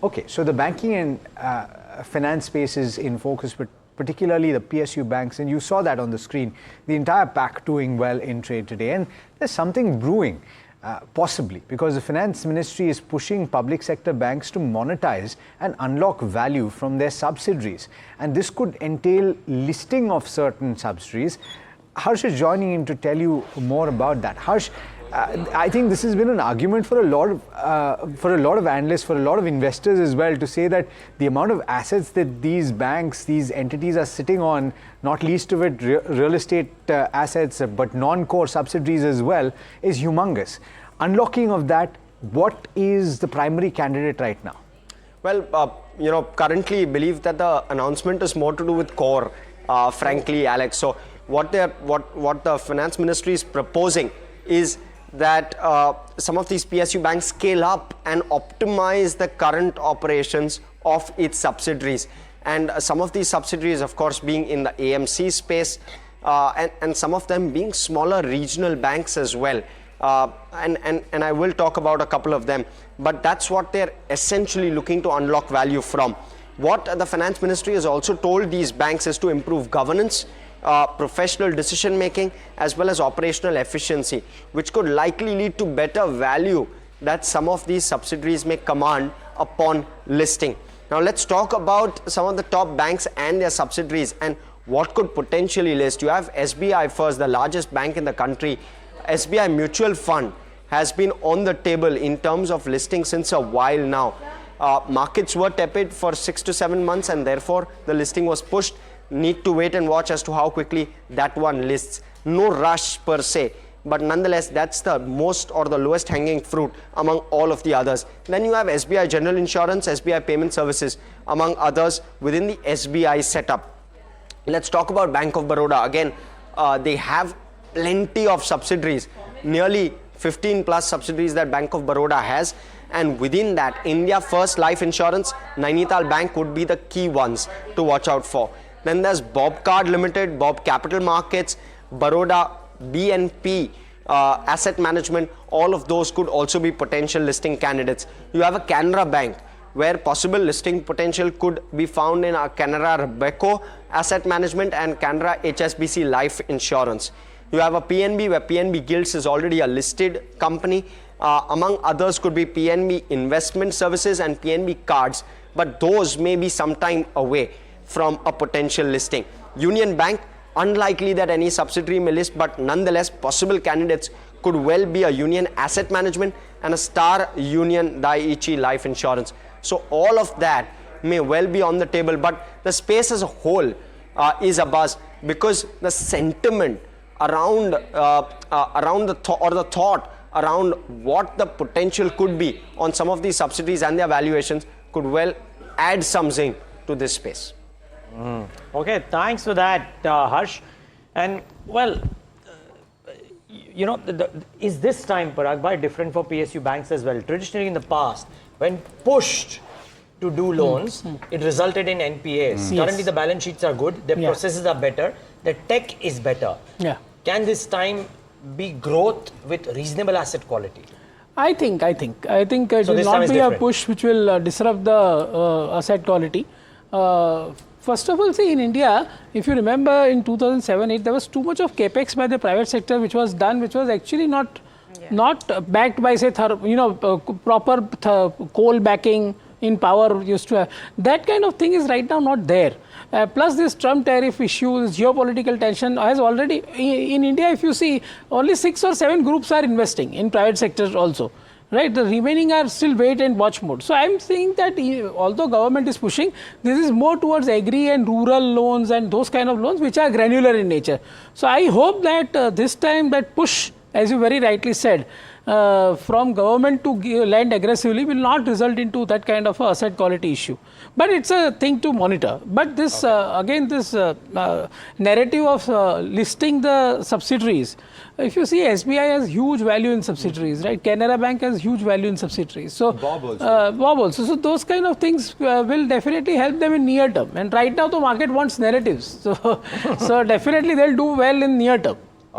Okay, so the banking and finance space is in focus, but particularly the PSU banks, and you saw that on the screen. The entire pack doing well in trade today, and there's something brewing, possibly, because the finance ministry is pushing public sector banks to monetize and unlock value from their subsidiaries, and this could entail listing of certain subsidiaries. Hersh is joining in to tell you more about that. Hersh, I think this has been an argument for a lot of analysts, for a lot of investors as well, to say that the amount of assets that these banks, these entities are sitting on, not least of it real estate assets, but non-core subsidiaries as well, is humongous. Unlocking of that, what is the primary candidate right now? Well, currently believe that the announcement is more to do with core, frankly, Alex. So what the finance ministry is proposing is that some of these PSU banks scale up and optimize the current operations of its subsidiaries, and some of these subsidiaries, of course, being in the AMC space, and some of them being smaller regional banks as well, and I will talk about a couple of them, but that's what they're essentially looking to unlock value from. What the finance ministry has also told these banks is to improve governance, professional decision making, as well as operational efficiency, which could likely lead to better value that some of these subsidiaries may command upon listing. Now let's talk about some of the top banks and their subsidiaries and what could potentially list. You have SBI first, the largest bank in the country. SBI Mutual Fund has been on the table in terms of listing since a while now. Markets were tepid for 6 to 7 months, and therefore the listing was pushed. Need to wait and watch as to how quickly that one lists. No rush per se, but nonetheless that's the most or the lowest hanging fruit among all of the others. Then you have SBI General Insurance, SBI Payment Services, among others within the SBI setup. Let's talk about Bank of Baroda. Again, they have plenty of subsidiaries, nearly 15 plus subsidiaries that Bank of Baroda has, and within that, India First Life Insurance, Nainital Bank would be the key ones to watch out for. Then there's Bob Card Limited, Bob Capital Markets, Baroda, BNP, Asset Management. All of those could also be potential listing candidates. You have a Canara Bank, where possible listing potential could be found in a Canara Robeco Asset Management and Canara HSBC Life Insurance. You have a PNB, where PNB Gilts is already a listed company. Among others could be PNB Investment Services and PNB Cards, but those may be some time away from a potential listing. Union Bank, unlikely that any subsidiary may list, but nonetheless possible candidates could well be a Union Asset Management and a Star Union Dai-ichi Life Insurance. So all of that may well be on the table, but the space as a whole is abuzz, because the sentiment around the thought around what the potential could be on some of these subsidiaries and their valuations could well add some zing to this space. Okay, thanks for that, Hersh. And well, is this time, Parag, different for PSU banks as well? Traditionally in the past, when pushed to do loans, it resulted in NPAs. Currently the balance sheets are good, their processes are better, the tech is better. Can this time be growth with reasonable asset quality? I think it will not be a push which will disrupt the asset quality. First of all, see, in India, if you remember in 2007-8, there was too much of capex by the private sector which was done, which was actually not backed by, say, proper coal backing in power used to have. That kind of thing is right now not there. Plus this Trump tariff issue, this geopolitical tension has already, in India, if you see, only 6 or 7 groups are investing in private sector also. Right, the remaining are still wait and watch mode. So I'm saying that although government is pushing, this is more towards agri and rural loans and those kind of loans which are granular in nature. So I hope that this time that push, as you very rightly said, from government to lend aggressively will not result into that kind of asset quality issue. But it's a thing to monitor. But this again, this narrative of listing the subsidiaries. If you see, SBI has huge value in subsidiaries, right? Canara Bank has huge value in subsidiaries. So Bob also. So those kind of things will definitely help them in near term. And right now the market wants narratives. So definitely they'll do well in near term.